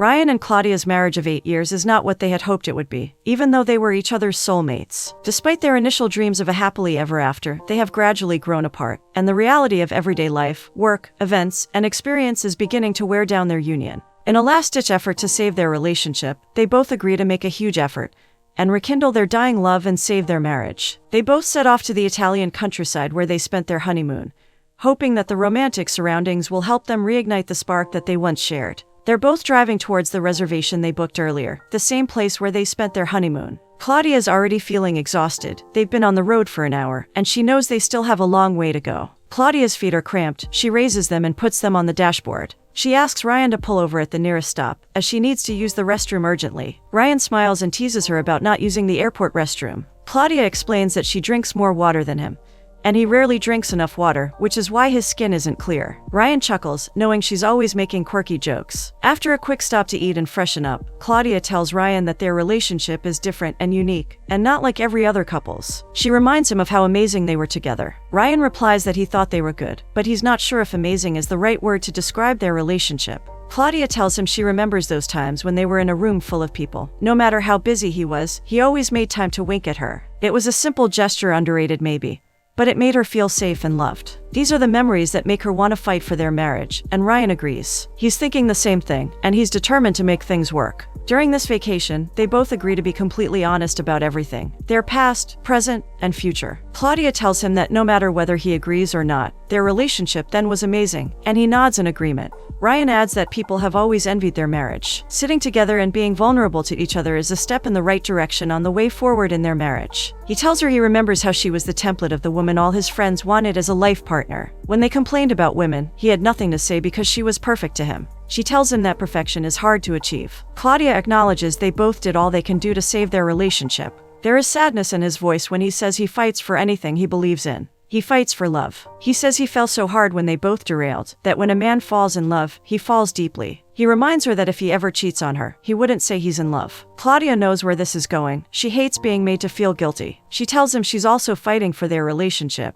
Ryan and Claudia's marriage of 8 years is not what they had hoped it would be, even though they were each other's soulmates. Despite their initial dreams of a happily ever after, they have gradually grown apart, and the reality of everyday life, work, events, and experience is beginning to wear down their union. In a last-ditch effort to save their relationship, they both agree to make a huge effort and rekindle their dying love and save their marriage. They both set off to the Italian countryside where they spent their honeymoon, hoping that the romantic surroundings will help them reignite the spark that they once shared. They're both driving towards the reservation they booked earlier, the same place where they spent their honeymoon. Claudia is already feeling exhausted. They've been on the road for an hour, and she knows they still have a long way to go. Claudia's feet are cramped. She raises them and puts them on the dashboard. She asks Ryan to pull over at the nearest stop, as she needs to use the restroom urgently. Ryan smiles and teases her about not using the airport restroom. Claudia explains that she drinks more water than him, and he rarely drinks enough water, which is why his skin isn't clear. Ryan chuckles, knowing she's always making quirky jokes. After a quick stop to eat and freshen up, Claudia tells Ryan that their relationship is different and unique, and not like every other couple's. She reminds him of how amazing they were together. Ryan replies that he thought they were good, but he's not sure if amazing is the right word to describe their relationship. Claudia tells him she remembers those times when they were in a room full of people. No matter how busy he was, he always made time to wink at her. It was a simple gesture, underrated maybe, but it made her feel safe and loved. These are the memories that make her want to fight for their marriage, and Ryan agrees. He's thinking the same thing, and he's determined to make things work. During this vacation, they both agree to be completely honest about everything: their past, present, and future. Claudia tells him that no matter whether he agrees or not, their relationship then was amazing, and he nods in agreement. Ryan adds that people have always envied their marriage. Sitting together and being vulnerable to each other is a step in the right direction on the way forward in their marriage. He tells her he remembers how she was the template of the woman all his friends wanted as a life partner. When they complained about women, he had nothing to say because she was perfect to him. She tells him that perfection is hard to achieve. Claudia acknowledges they both did all they can do to save their relationship. There is sadness in his voice when he says he fights for anything he believes in. He fights for love. He says he fell so hard when they both derailed, that when a man falls in love, he falls deeply. He reminds her that if he ever cheats on her, he wouldn't say he's in love. Claudia knows where this is going. She hates being made to feel guilty. She tells him she's also fighting for their relationship,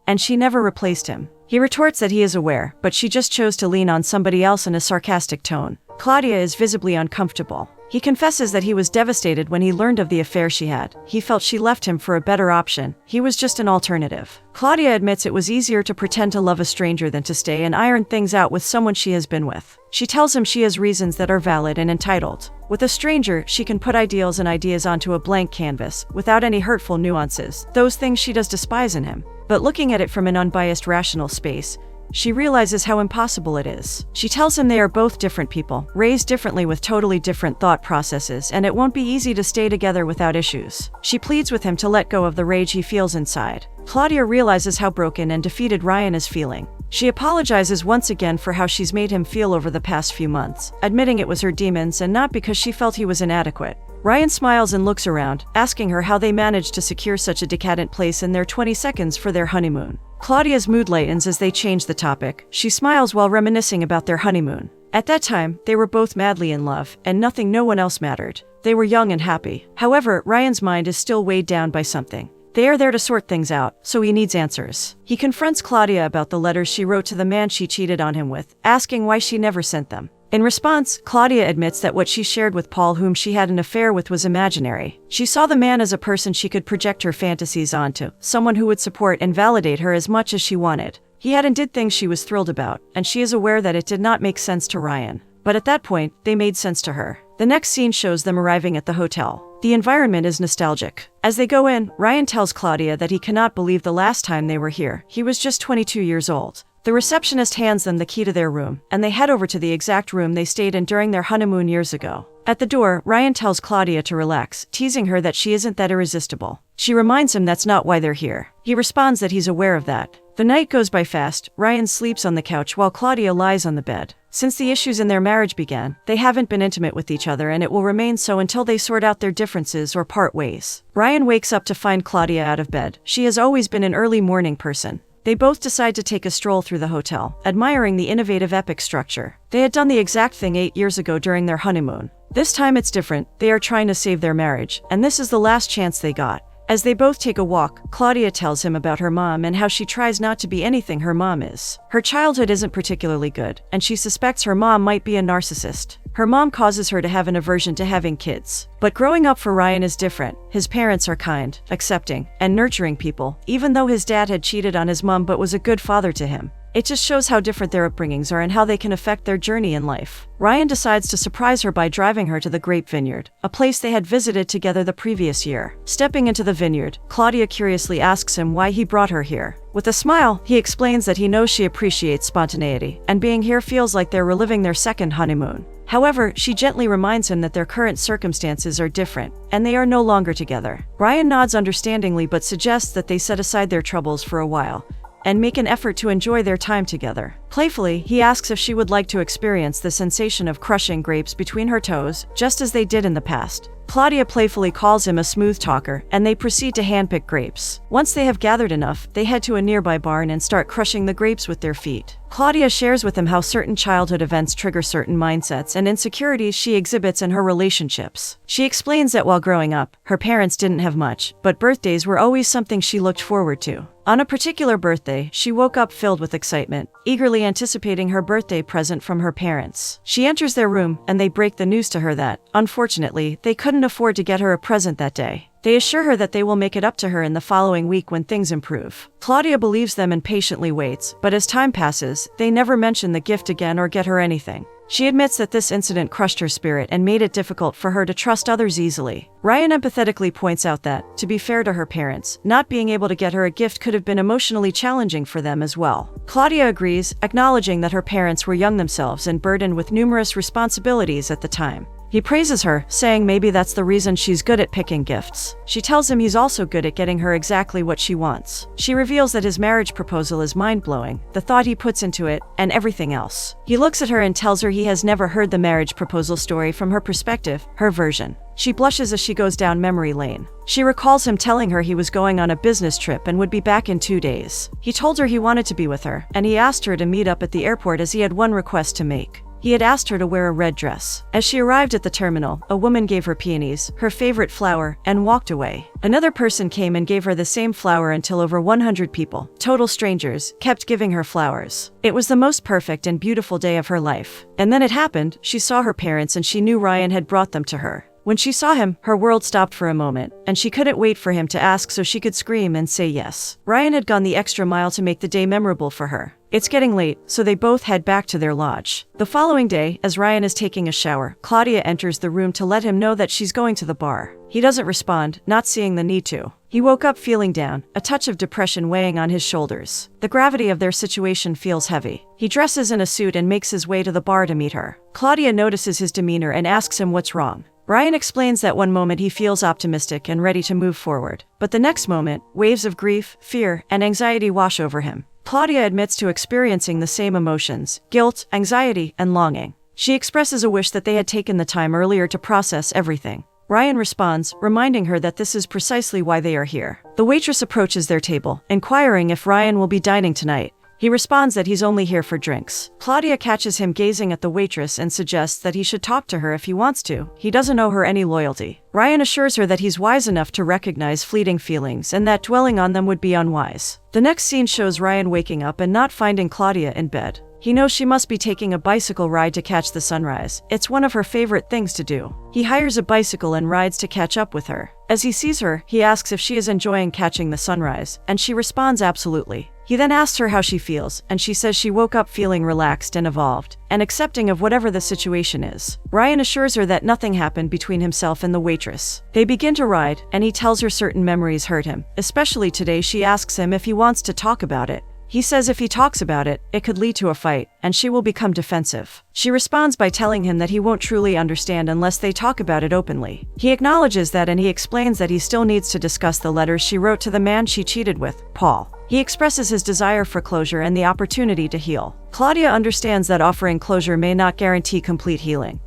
and she never replaced him. He retorts that he is aware, but she just chose to lean on somebody else in a sarcastic tone. Claudia is visibly uncomfortable. He confesses that he was devastated when he learned of the affair she had. He felt she left him for a better option. He was just an alternative. Claudia admits it was easier to pretend to love a stranger than to stay and iron things out with someone she has been with. She tells him she has reasons that are valid and entitled. With a stranger, she can put ideals and ideas onto a blank canvas, without any hurtful nuances, those things she does despise in him. But looking at it from an unbiased, rational space, she realizes how impossible it is. She tells him they are both different people, raised differently with totally different thought processes, and it won't be easy to stay together without issues. She pleads with him to let go of the rage he feels inside. Claudia realizes how broken and defeated Ryan is feeling. She apologizes once again for how she's made him feel over the past few months, admitting it was her demons and not because she felt he was inadequate. Ryan smiles and looks around, asking her how they managed to secure such a decadent place in their 20 seconds for their honeymoon. Claudia's mood lightens as they change the topic. She smiles while reminiscing about their honeymoon. At that time, they were both madly in love, and no one else mattered. They were young and happy. However, Ryan's mind is still weighed down by something. They are there to sort things out, so he needs answers. He confronts Claudia about the letters she wrote to the man she cheated on him with, asking why she never sent them. In response, Claudia admits that what she shared with Paul, whom she had an affair with, was imaginary. She saw the man as a person she could project her fantasies onto, someone who would support and validate her as much as she wanted. He had and did things she was thrilled about, and she is aware that it did not make sense to Ryan. But at that point, they made sense to her. The next scene shows them arriving at the hotel. The environment is nostalgic. As they go in, Ryan tells Claudia that he cannot believe the last time they were here. He was just 22 years old. The receptionist hands them the key to their room, and they head over to the exact room they stayed in during their honeymoon years ago. At the door, Ryan tells Claudia to relax, teasing her that she isn't that irresistible. She reminds him that's not why they're here. He responds that he's aware of that. The night goes by fast. Ryan sleeps on the couch while Claudia lies on the bed. Since the issues in their marriage began, they haven't been intimate with each other, and it will remain so until they sort out their differences or part ways. Ryan wakes up to find Claudia out of bed. She has always been an early morning person. They both decide to take a stroll through the hotel, admiring the innovative epic structure. They had done the exact thing 8 years ago during their honeymoon. This time it's different. They are trying to save their marriage, and this is the last chance they got. As they both take a walk, Claudia tells him about her mom and how she tries not to be anything her mom is. Her childhood isn't particularly good, and she suspects her mom might be a narcissist. Her mom causes her to have an aversion to having kids. But growing up for Ryan is different. His parents are kind, accepting, and nurturing people, even though his dad had cheated on his mom but was a good father to him. It just shows how different their upbringings are and how they can affect their journey in life. Ryan decides to surprise her by driving her to the grape vineyard, a place they had visited together the previous year. Stepping into the vineyard, Claudia curiously asks him why he brought her here. With a smile, he explains that he knows she appreciates spontaneity, and being here feels like they're reliving their second honeymoon. However, she gently reminds him that their current circumstances are different, and they are no longer together. Ryan nods understandingly but suggests that they set aside their troubles for a while and make an effort to enjoy their time together. Playfully, he asks if she would like to experience the sensation of crushing grapes between her toes, just as they did in the past. Claudia playfully calls him a smooth talker, and they proceed to handpick grapes. Once they have gathered enough, they head to a nearby barn and start crushing the grapes with their feet. Claudia shares with him how certain childhood events trigger certain mindsets and insecurities she exhibits in her relationships. She explains that while growing up, her parents didn't have much, but birthdays were always something she looked forward to. On a particular birthday, she woke up filled with excitement, eagerly anticipating her birthday present from her parents. She enters their room, and they break the news to her that, unfortunately, they couldn't afford to get her a present that day. They assure her that they will make it up to her in the following week when things improve. Claudia believes them and patiently waits, but as time passes, they never mention the gift again or get her anything. She admits that this incident crushed her spirit and made it difficult for her to trust others easily. Ryan empathetically points out that, to be fair to her parents, not being able to get her a gift could have been emotionally challenging for them as well. Claudia agrees, acknowledging that her parents were young themselves and burdened with numerous responsibilities at the time. He praises her, saying maybe that's the reason she's good at picking gifts. She tells him he's also good at getting her exactly what she wants. She reveals that his marriage proposal is mind-blowing, the thought he puts into it, and everything else. He looks at her and tells her he has never heard the marriage proposal story from her perspective, her version. She blushes as she goes down memory lane. She recalls him telling her he was going on a business trip and would be back in 2 days. He told her he wanted to be with her, and he asked her to meet up at the airport as he had one request to make. He had asked her to wear a red dress. As she arrived at the terminal, a woman gave her peonies, her favorite flower, and walked away. Another person came and gave her the same flower until over 100 people, total strangers, kept giving her flowers. It was the most perfect and beautiful day of her life. And then it happened, she saw her parents and she knew Ryan had brought them to her. When she saw him, her world stopped for a moment, and she couldn't wait for him to ask so she could scream and say yes. Ryan had gone the extra mile to make the day memorable for her. It's getting late, so they both head back to their lodge. The following day, as Ryan is taking a shower, Claudia enters the room to let him know that she's going to the bar. He doesn't respond, not seeing the need to. He woke up feeling down, a touch of depression weighing on his shoulders. The gravity of their situation feels heavy. He dresses in a suit and makes his way to the bar to meet her. Claudia notices his demeanor and asks him what's wrong. Ryan explains that one moment he feels optimistic and ready to move forward, but the next moment, waves of grief, fear, and anxiety wash over him. Claudia admits to experiencing the same emotions: guilt, anxiety, and longing. She expresses a wish that they had taken the time earlier to process everything. Ryan responds, reminding her that this is precisely why they are here. The waitress approaches their table, inquiring if Ryan will be dining tonight. He responds that he's only here for drinks. Claudia catches him gazing at the waitress and suggests that he should talk to her if he wants to. He doesn't owe her any loyalty. Ryan assures her that he's wise enough to recognize fleeting feelings and that dwelling on them would be unwise. The next scene shows Ryan waking up and not finding Claudia in bed. He knows she must be taking a bicycle ride to catch the sunrise. It's one of her favorite things to do. He hires a bicycle and rides to catch up with her. As he sees her, he asks if she is enjoying catching the sunrise, and she responds absolutely. He then asks her how she feels, and she says she woke up feeling relaxed and evolved, and accepting of whatever the situation is. Ryan assures her that nothing happened between himself and the waitress. They begin to ride, and he tells her certain memories hurt him. Especially today, she asks him if he wants to talk about it. He says if he talks about it, it could lead to a fight, and she will become defensive. She responds by telling him that he won't truly understand unless they talk about it openly. He acknowledges that, and he explains that he still needs to discuss the letters she wrote to the man she cheated with, Paul. He expresses his desire for closure and the opportunity to heal. Claudia understands that offering closure may not guarantee complete healing,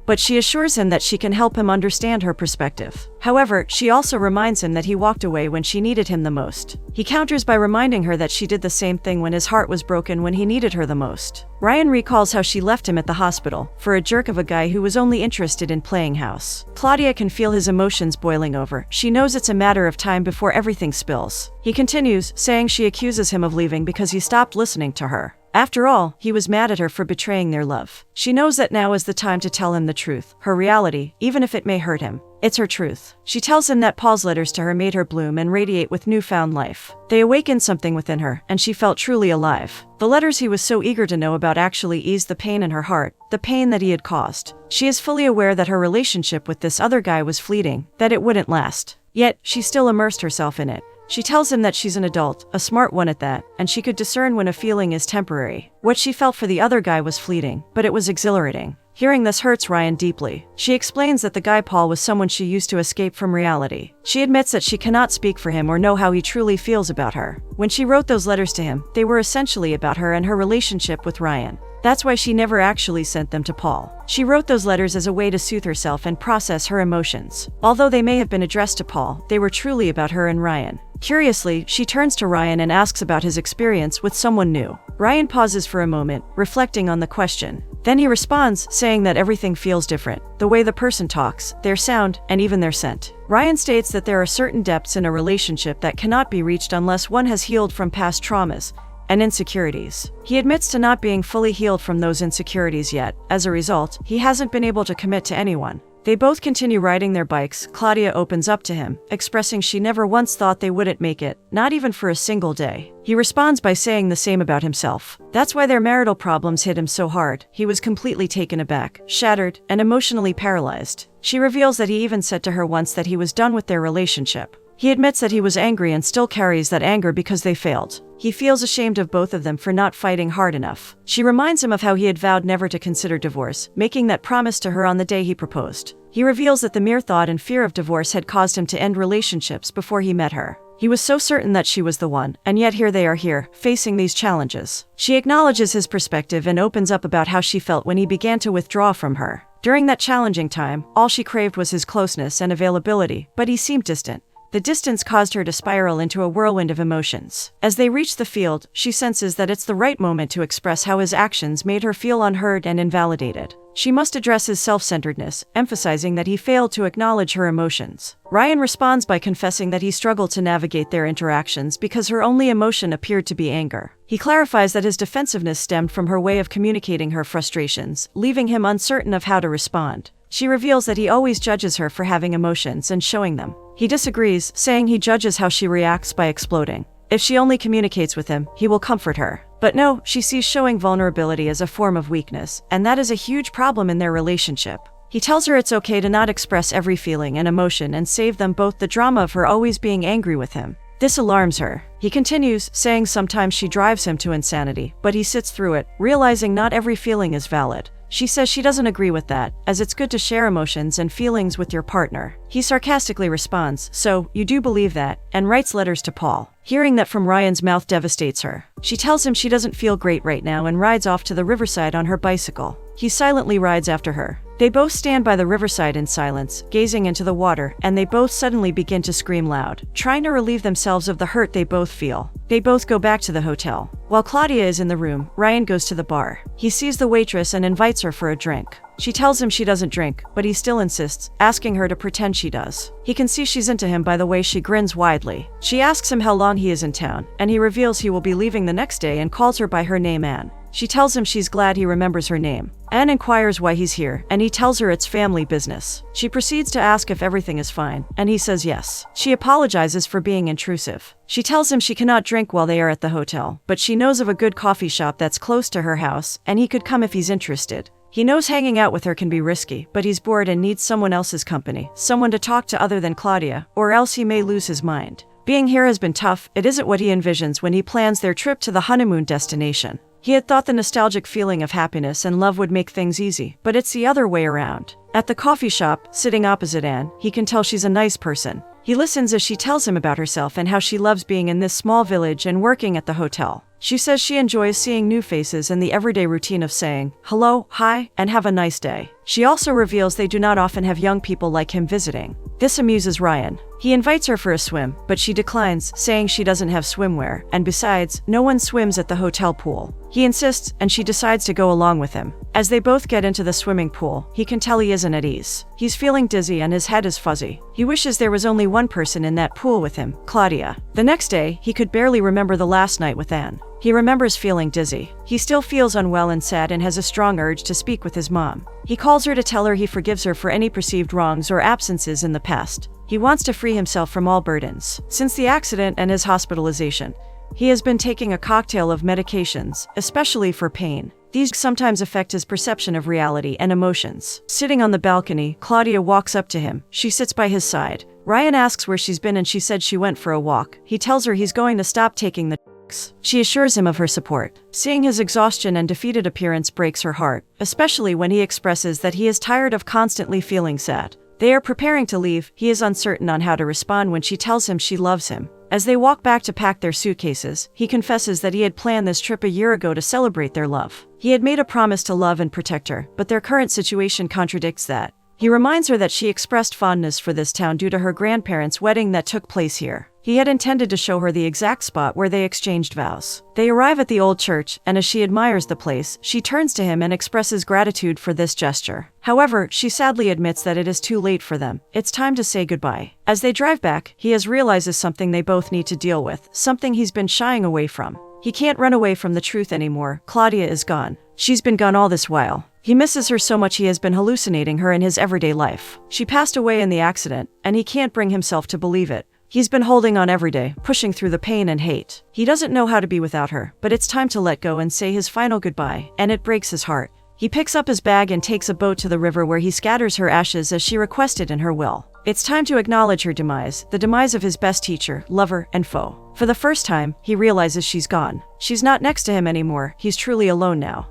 but she assures him that she can help him understand her perspective. However, she also reminds him that he walked away when she needed him the most. He counters by reminding her that she did the same thing when his heart was broken when he needed her the most. Ryan recalls how she left him at the hospital for a jerk of a guy who was only interested in playing house. Claudia can feel his emotions boiling over. She knows it's a matter of time before everything spills. He continues, saying she accuses him of leaving because he stopped listening to her. After all, he was mad at her for betraying their love. She knows that now is the time to tell him the truth, her reality, even if it may hurt him. It's her truth. She tells him that Paul's letters to her made her bloom and radiate with newfound life. They awakened something within her, and she felt truly alive. The letters he was so eager to know about actually eased the pain in her heart, the pain that he had caused. She is fully aware that her relationship with this other guy was fleeting, that it wouldn't last. Yet, she still immersed herself in it. She tells him that she's an adult, a smart one at that, and she could discern when a feeling is temporary. What she felt for the other guy was fleeting, but it was exhilarating. Hearing this hurts Ryan deeply. She explains that the guy Paul was someone she used to escape from reality. She admits that she cannot speak for him or know how he truly feels about her. When she wrote those letters to him, they were essentially about her and her relationship with Ryan. That's why she never actually sent them to Paul. She wrote those letters as a way to soothe herself and process her emotions. Although they may have been addressed to Paul, they were truly about her and Ryan. Curiously, she turns to Ryan and asks about his experience with someone new. Ryan pauses for a moment, reflecting on the question. Then he responds, saying that everything feels different. The way the person talks, their sound, and even their scent. Ryan states that there are certain depths in a relationship that cannot be reached unless one has healed from past traumas and insecurities. He admits to not being fully healed from those insecurities yet. As a result, he hasn't been able to commit to anyone. They both continue riding their bikes. Claudia opens up to him, expressing she never once thought they wouldn't make it, not even for a single day. He responds by saying the same about himself. That's why their marital problems hit him so hard. He was completely taken aback, shattered, and emotionally paralyzed. She reveals that he even said to her once that he was done with their relationship. He admits that he was angry and still carries that anger because they failed. He feels ashamed of both of them for not fighting hard enough. She reminds him of how he had vowed never to consider divorce, making that promise to her on the day he proposed. He reveals that the mere thought and fear of divorce had caused him to end relationships before he met her. He was so certain that she was the one, and yet here they are facing these challenges. She acknowledges his perspective and opens up about how she felt when he began to withdraw from her. During that challenging time, all she craved was his closeness and availability, but he seemed distant. The distance caused her to spiral into a whirlwind of emotions. As they reach the field, she senses that it's the right moment to express how his actions made her feel unheard and invalidated. She must address his self-centeredness, emphasizing that he failed to acknowledge her emotions. Ryan responds by confessing that he struggled to navigate their interactions because her only emotion appeared to be anger. He clarifies that his defensiveness stemmed from her way of communicating her frustrations, leaving him uncertain of how to respond. She reveals that he always judges her for having emotions and showing them. He disagrees, saying he judges how she reacts by exploding. If she only communicates with him, he will comfort her. But no, she sees showing vulnerability as a form of weakness, and that is a huge problem in their relationship. He tells her it's okay to not express every feeling and emotion and save them both the drama of her always being angry with him. This alarms her. He continues, saying sometimes she drives him to insanity, but he sits through it, realizing not every feeling is valid. She says she doesn't agree with that, as it's good to share emotions and feelings with your partner. He sarcastically responds, "So, you do believe that," and writes letters to Paul. Hearing that from Ryan's mouth devastates her. She tells him she doesn't feel great right now and rides off to the riverside on her bicycle. He silently rides after her. They both stand by the riverside in silence, gazing into the water, and they both suddenly begin to scream loud, trying to relieve themselves of the hurt they both feel. They both go back to the hotel. While Claudia is in the room, Ryan goes to the bar. He sees the waitress and invites her for a drink. She tells him she doesn't drink, but he still insists, asking her to pretend she does. He can see she's into him by the way she grins widely. She asks him how long he is in town, and he reveals he will be leaving the next day and calls her by her name Anne. She tells him she's glad he remembers her name. Anne inquires why he's here, and he tells her it's family business. She proceeds to ask if everything is fine, and he says yes. She apologizes for being intrusive. She tells him she cannot drink while they are at the hotel, but she knows of a good coffee shop that's close to her house, and he could come if he's interested. He knows hanging out with her can be risky, but he's bored and needs someone else's company, someone to talk to other than Claudia, or else he may lose his mind. Being here has been tough. It isn't what he envisions when he plans their trip to the honeymoon destination. He had thought the nostalgic feeling of happiness and love would make things easy, but it's the other way around. At the coffee shop, sitting opposite Anne, he can tell she's a nice person. He listens as she tells him about herself and how she loves being in this small village and working at the hotel. She says she enjoys seeing new faces and the everyday routine of saying, hello, hi, and have a nice day. She also reveals they do not often have young people like him visiting. This amuses Ryan. He invites her for a swim, but she declines, saying she doesn't have swimwear, and besides, no one swims at the hotel pool. He insists, and she decides to go along with him. As they both get into the swimming pool, he can tell he isn't at ease. He's feeling dizzy and his head is fuzzy. He wishes there was only one person in that pool with him, Claudia. The next day, he could barely remember the last night with Anne. He remembers feeling dizzy. He still feels unwell and sad and has a strong urge to speak with his mom. He calls her to tell her he forgives her for any perceived wrongs or absences in the past. He wants to free himself from all burdens. Since the accident and his hospitalization, he has been taking a cocktail of medications, especially for pain. These sometimes affect his perception of reality and emotions. Sitting on the balcony, Claudia walks up to him. She sits by his side. Ryan asks where she's been and she said she went for a walk. He tells her he's going to stop taking the drugs. She assures him of her support. Seeing his exhaustion and defeated appearance breaks her heart, especially when he expresses that he is tired of constantly feeling sad. They are preparing to leave. He is uncertain on how to respond when she tells him she loves him. As they walk back to pack their suitcases, he confesses that he had planned this trip a year ago to celebrate their love. He had made a promise to love and protect her, but their current situation contradicts that. He reminds her that she expressed fondness for this town due to her grandparents' wedding that took place here. He had intended to show her the exact spot where they exchanged vows. They arrive at the old church, and as she admires the place, she turns to him and expresses gratitude for this gesture. However, she sadly admits that it is too late for them. It's time to say goodbye. As they drive back, he realizes something they both need to deal with, something he's been shying away from. He can't run away from the truth anymore. Claudia is gone. She's been gone all this while. He misses her so much he has been hallucinating her in his everyday life. She passed away in the accident, and he can't bring himself to believe it. He's been holding on every day, pushing through the pain and hate. He doesn't know how to be without her, but it's time to let go and say his final goodbye, and it breaks his heart. He picks up his bag and takes a boat to the river where he scatters her ashes as she requested in her will. It's time to acknowledge her demise, the demise of his best teacher, lover, and foe. For the first time, he realizes she's gone. She's not next to him anymore. He's truly alone now.